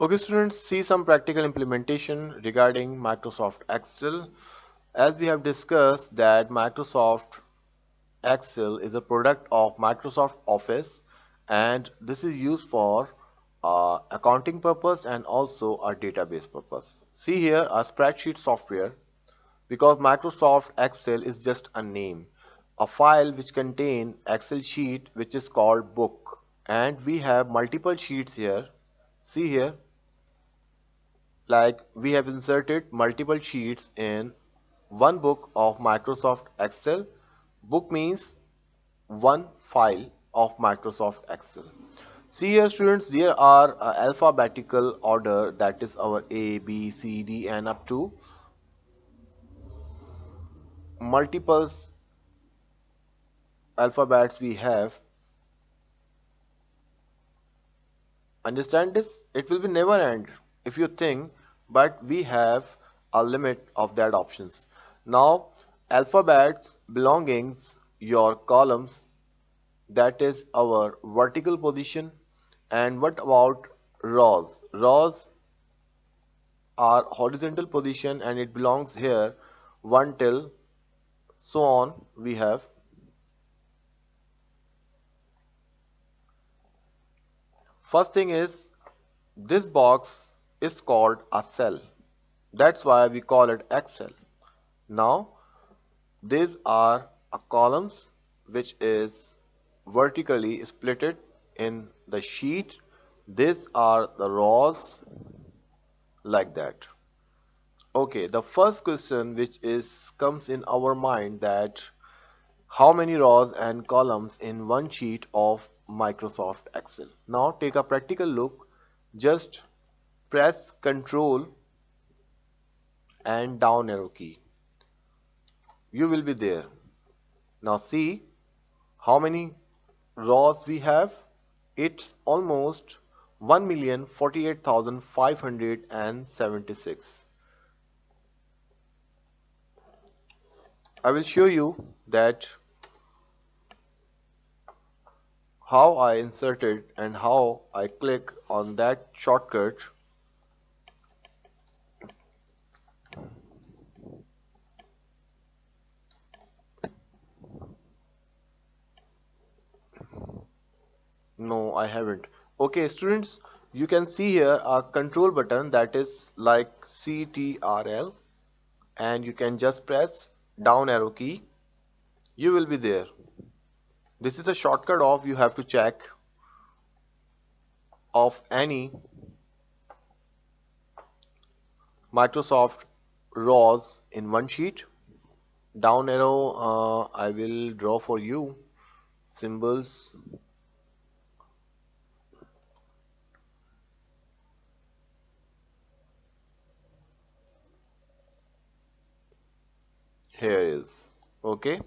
Okay, students, see some practical implementation regarding Microsoft Excel. As we have discussed that Microsoft Excel is a product of Microsoft Office, and this is used for accounting purpose and also a database purpose. See here a spreadsheet software, because Microsoft Excel is just a name, a file which contain Excel sheet which is called book, and we have multiple sheets here. See here, like we have inserted multiple sheets in one book of Microsoft Excel. Book means one file of Microsoft Excel. See here students, there are alphabetical order, that is our A, B, C, D and up to multiples alphabets we have. Understand this? It will be never end if you think, but we have a limit of that options. Now, alphabets belongings your columns, that is our vertical position. And what about rows? Rows are horizontal position and it belongs here 1 till so on we have. First thing is, this box is called a cell. That's why we call it Excel. Now, these are a columns which is vertically splitted in the sheet. These are the rows like that. Okay, the first question which is comes in our mind, that how many rows and columns in one sheet of Microsoft Excel? Now take a practical look. Just press Ctrl and down arrow key. You will be there. Now see how many rows we have. It's almost 1,048,576. I will show you that how I inserted and how I click on that shortcut. No, I haven't. Okay, students, you can see here a control button that is like CTRL, and you can just press down arrow key. You will be there. This is a shortcut of you have to check of any Microsoft rows in one sheet. Down arrow, I will draw for you symbols. Here is okay.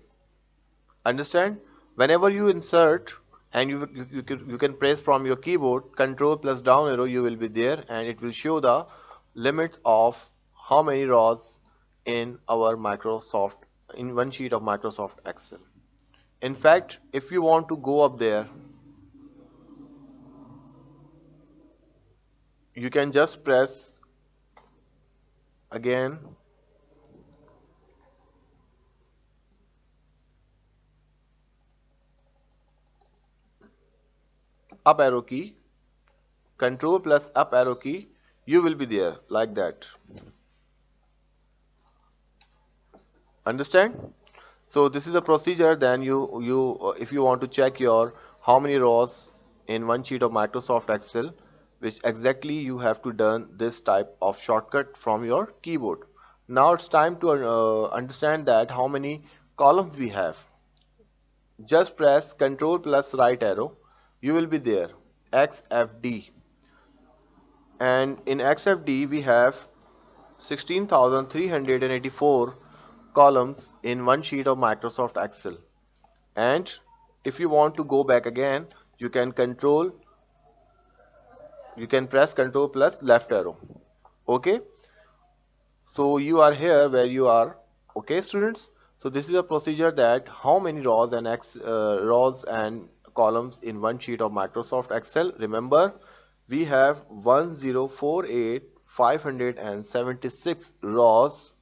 Understand? Whenever you insert and you can press from your keyboard control plus down arrow, you will be there and it will show the limit of how many rows in our Microsoft, in one sheet of Microsoft Excel. In fact, if you want to go up there, you can just press again up arrow key, control plus up arrow key, you will be there like that. Understand? So this is a procedure. Then you if you want to check your how many rows in one sheet of Microsoft Excel, which exactly you have to done this type of shortcut from your keyboard. Now it's time to understand that how many columns we have. Just press Control plus right arrow. You will be there XFD, and in XFD we have 16,384 columns in one sheet of Microsoft Excel. And if you want to go back again, you can press control plus left arrow. Okay, so you are here where you are. Okay students, so this is a procedure that how many rows and columns in one sheet of Microsoft Excel. Remember, we have 1048,576 rows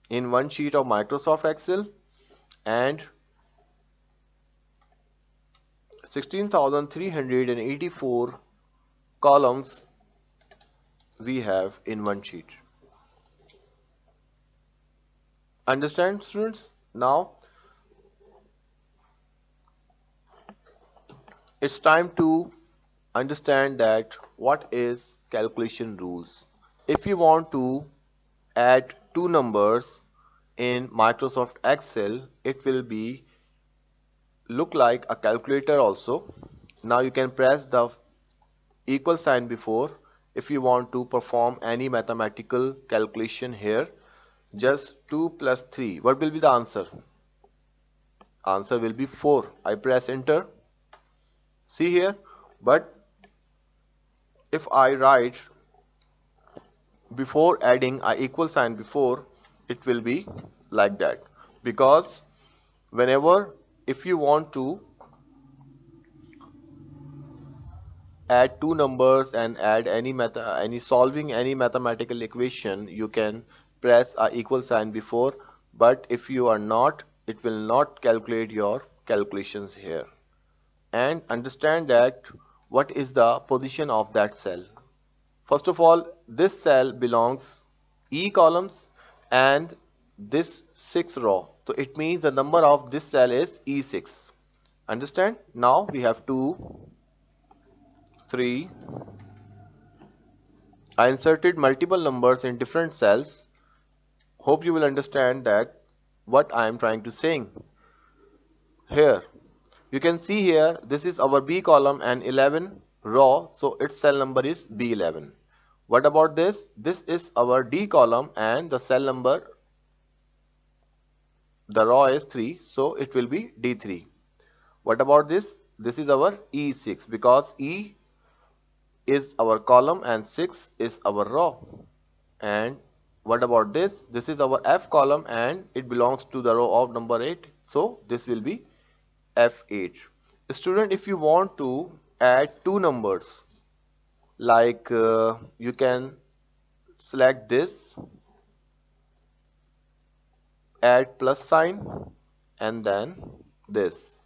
in one sheet of Microsoft Excel and 16,384 columns we have in one sheet. Understand, students? Now it's time to understand that what is calculation rules. If you want to add two numbers in Microsoft Excel, it will be look like a calculator also. Now you can press the equal sign before if you want to perform any mathematical calculation here. Just 2 plus 3. What will be the answer? Answer will be 4. I press enter. See here. But if I write before adding a equal sign before, it will be like that. Because whenever if you want to add two numbers and add any solving any mathematical equation, you can press a equal sign before, but if you are not, it will not calculate your calculations here. And understand that what is the position of that cell. First of all, this cell belongs E columns and this 6 row, so it means the number of this cell is E6. Understand? Now we have 2, 3. I inserted multiple numbers in different cells. Hope you will understand that what I am trying to saying. Here you can see here this is our B column and 11 row, so its cell number is B11. What about this? This is our D column and the cell number, the row is 3, so it will be D3. What about this? This is our E6 because E is our column and 6 is our row. And what about this? This is our F column and it belongs to the row of number 8, so this will be F8. Student, if you want to add two numbers, like you can select this, add plus sign and then this.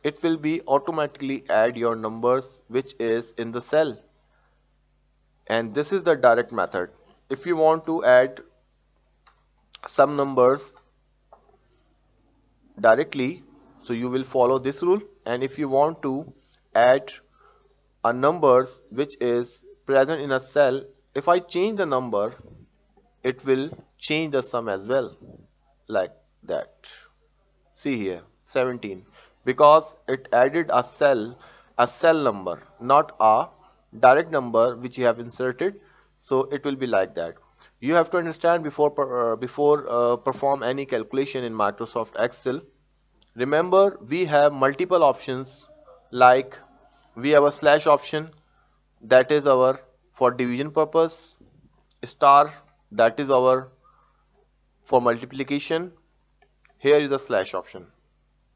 It will be automatically add your numbers which is in the cell, and this is the direct method. If you want to add some numbers directly, so you will follow this rule, and if you want to add a numbers which is present in a cell, if I change the number, it will change the sum as well, like that. See here 17, because it added a cell number, not a direct number which you have inserted, so it will be like that. You have to understand before perform any calculation in Microsoft Excel. Remember, we have multiple options, like we have a slash option, that is our for division purpose, star, that is our for multiplication. Here is a slash option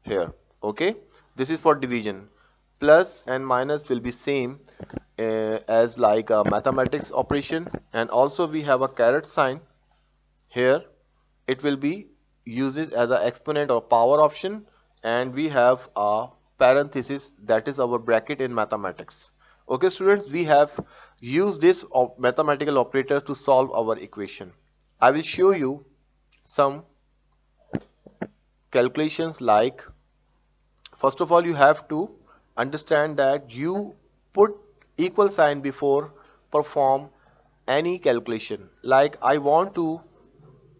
here. Okay, this is for division. Plus and minus will be same as like a mathematics operation, and also we have a caret sign here. It will be used as an exponent or power option, and we have a parenthesis, that is our bracket in mathematics. Okay students, we have used this mathematical operator to solve our equation. I will show you some calculations. Like, first of all, you have to understand that you put equal sign before perform any calculation. Like, I want to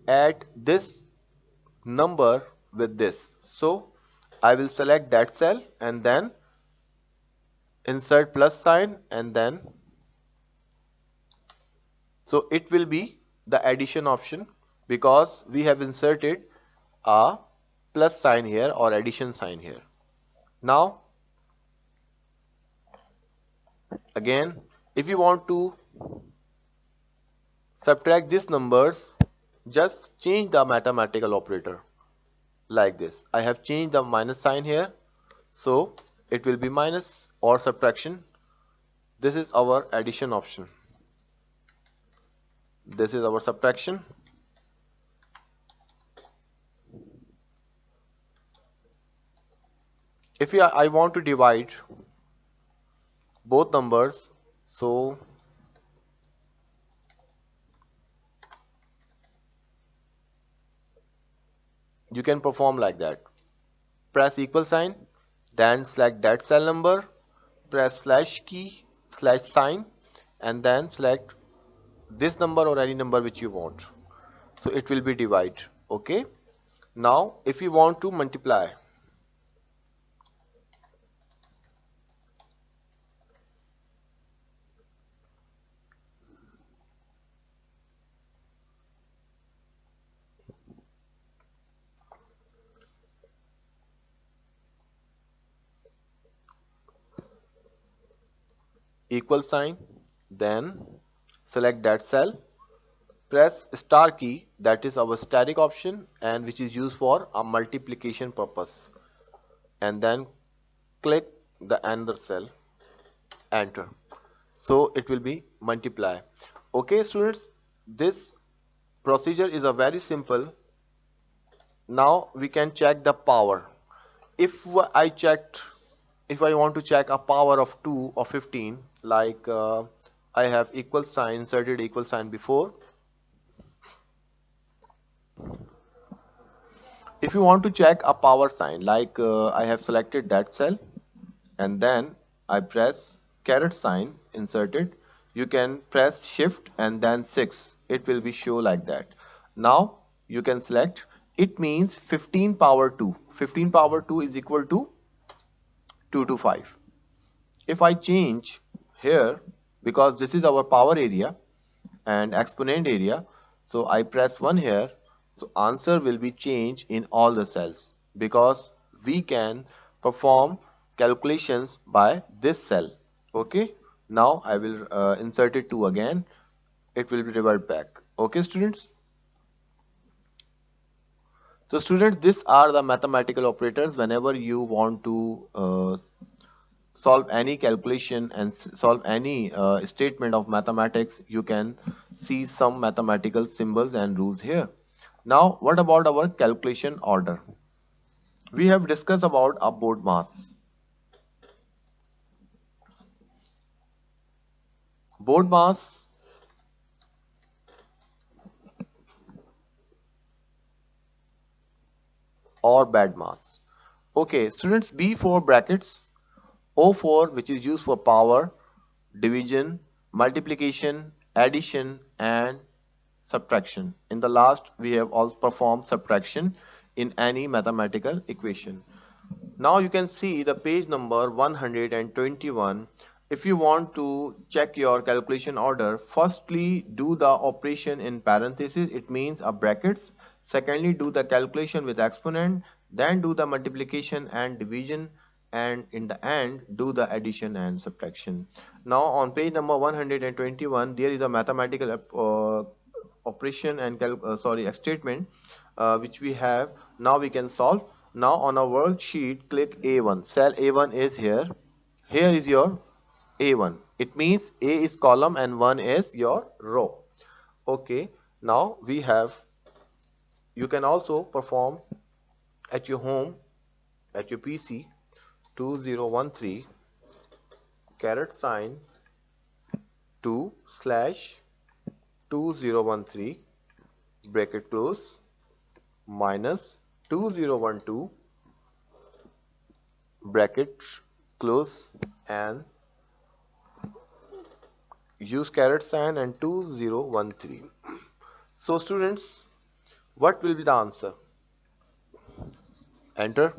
add this number with this, so I will select that cell and then insert plus sign, and then so it will be the addition option because we have inserted a plus sign here or addition sign here. Now again, if you want to subtract these numbers, just change the mathematical operator like this. I have changed the minus sign here, so it will be minus or subtraction. This is our addition option. This is our subtraction. If I want to divide both numbers, so you can perform like that. Press equal sign, then select that cell number, press slash key, slash sign, and then select this number or any number which you want. So it will be divide. Okay. Now if you want to multiply, equal sign, then select that cell, press star key, that is our static option and which is used for a multiplication purpose, and then click the another cell, enter. So it will be multiply. Okay students, this procedure is a very simple. Now we can check the power. If I checked, if I want to check a power of 2 or 15, like I have equal sign, inserted equal sign before. If you want to check a power sign, like I have selected that cell and then I press caret sign, inserted, you can press shift and then 6, it will be show like that. Now you can select, it means 15 power 2, 15 power 2 is equal to 2 to 5. If I change here, because this is our power area and exponent area, so I press 1 here, so answer will be changed in all the cells because we can perform calculations by this cell. Okay, now I will insert it 2 again, it will be revert back. Okay students, so students, these are the mathematical operators. Whenever you want to solve any calculation and solve any statement of mathematics, you can see some mathematical symbols and rules here. Now what about our calculation order? We have discussed about a board mass. Board mass or bad mass. Okay students, B4 brackets, O4 which is used for power, division, multiplication, addition and subtraction. In the last we have also performed subtraction in any mathematical equation. Now you can see the page number 121. If you want to check your calculation order, firstly do the operation in parentheses, it means a brackets. Secondly, do the calculation with exponent, then do the multiplication and division, and in the end do the addition and subtraction. Now on page number 121 there is a mathematical operation and a statement which we have. Now we can solve. Now on our worksheet, click A1. Cell A1 is here. Here is your A1. It means A is column and 1 is your row. Okay. Now we have, you can also perform at your home, at your PC, 2013 caret sign 2 slash 2013 bracket close minus 2012 bracket close and use caret sign and 2013. So students, what will be the answer? Enter.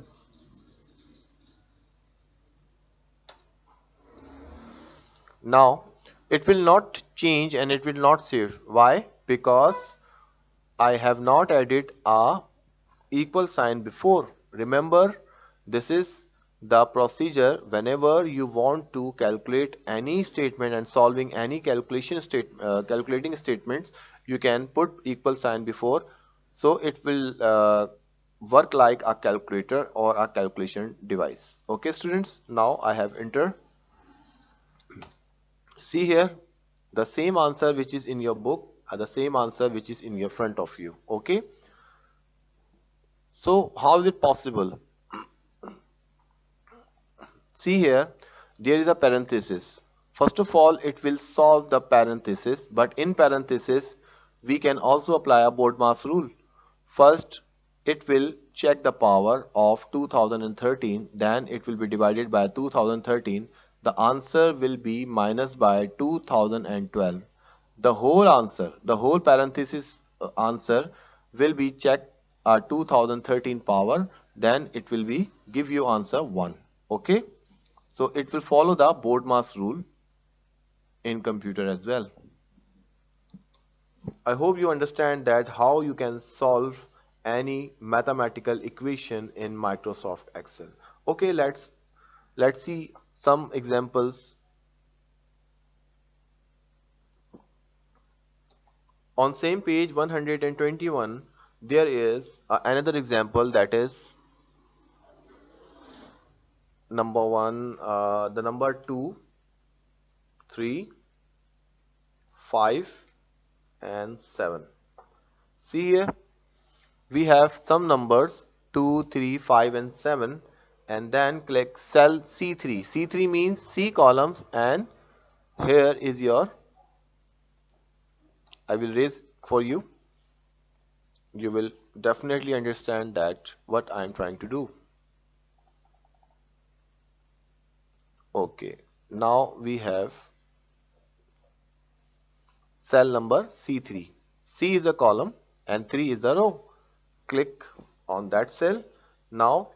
Now it will not change and it will not save. Why? Because I have not added a equal sign before. Remember, this is the procedure whenever you want to calculate any statement and solving any calculating statements, you can put equal sign before, so it will work like a calculator or a calculation device. Okay students, now I have entered. See here, the same answer which is in your book are the same answer which is in your front of you. Okay, so how is it possible? See here, there is a parenthesis. First of all, it will solve the parenthesis, but in parenthesis, we can also apply a BODMAS rule. First, it will check the power of 2013, then it will be divided by 2013. The answer will be minus by 2012. The whole answer, the whole parenthesis answer will be checked 2013 power, then it will be give you answer 1. Okay. So it will follow the BODMAS rule in computer as well. I hope you understand that how you can solve any mathematical equation in Microsoft Excel. Okay, let's see some examples. On same page 121, there is another example, that is number 1, the number 2, 3, 5 and 7. See here, we have some numbers 2, 3, 5 and 7, and then click cell C3. C3 means C columns, and here is your, I will raise for you. You will definitely understand that what I am trying to do. Okay, now we have cell number C3. C is a column and 3 is the row. Click on that cell. Now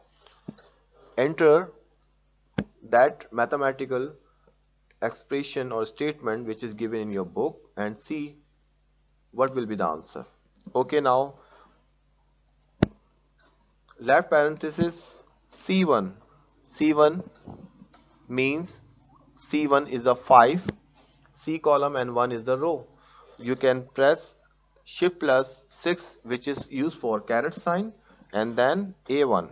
enter that mathematical expression or statement which is given in your book and see what will be the answer. Okay, now left parenthesis C1. C1 means C1 is a 5, C column and 1 is the row. You can press shift plus 6, which is used for caret sign, and then A1.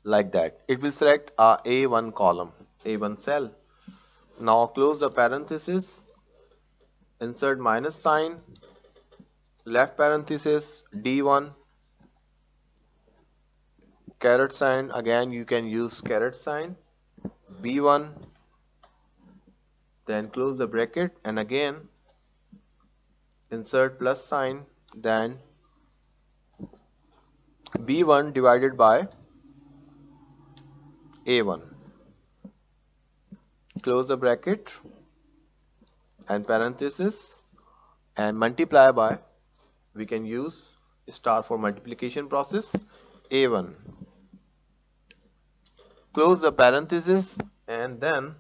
Like that. It will select a A1 column, A1 cell. Now close the parenthesis, insert minus sign, left parenthesis D1, caret sign, again you can use caret sign, B1, then close the bracket and again insert plus sign, then B1 divided by A1. Close the bracket and parenthesis and multiply by, we can use star for multiplication process, A1. Close the parenthesis and then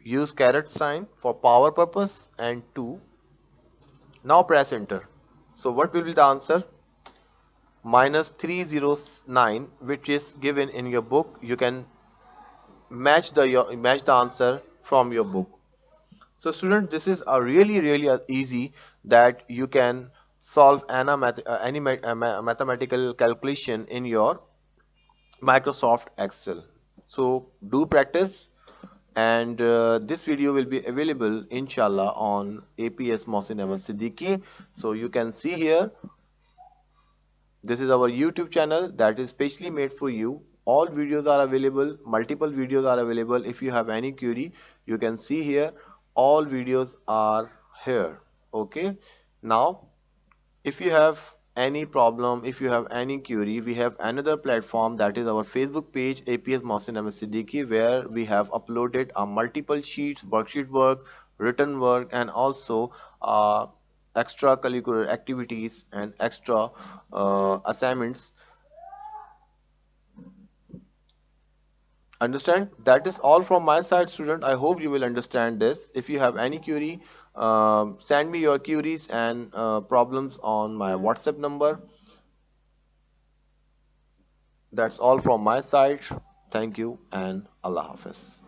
use caret sign for power purpose and 2. Now press enter. So what will be the answer? Minus 309, which is given in your book. You can match the answer from your book. So student, this is a really easy that you can solve any mathematical calculation in your Microsoft Excel. So do practice, and this video will be available inshallah on APS Mohsin Ahmed Siddiqui. So you can see here, this is our YouTube channel that is specially made for you. All videos are available, multiple videos are available. If you have any query, you can see here, all videos are here. Okay, now if you have any problem, if you have any query, we have another platform, that is our Facebook page APS Mohsin Ahmed Siddiqui, where we have uploaded multiple sheets, worksheet work, written work, and also extracurricular activities and extra assignments. Understand? That is all from my side, student. I hope you will understand this. If you have any query, send me your queries and problems on my WhatsApp number. That's all from my side. Thank you and Allah Hafiz.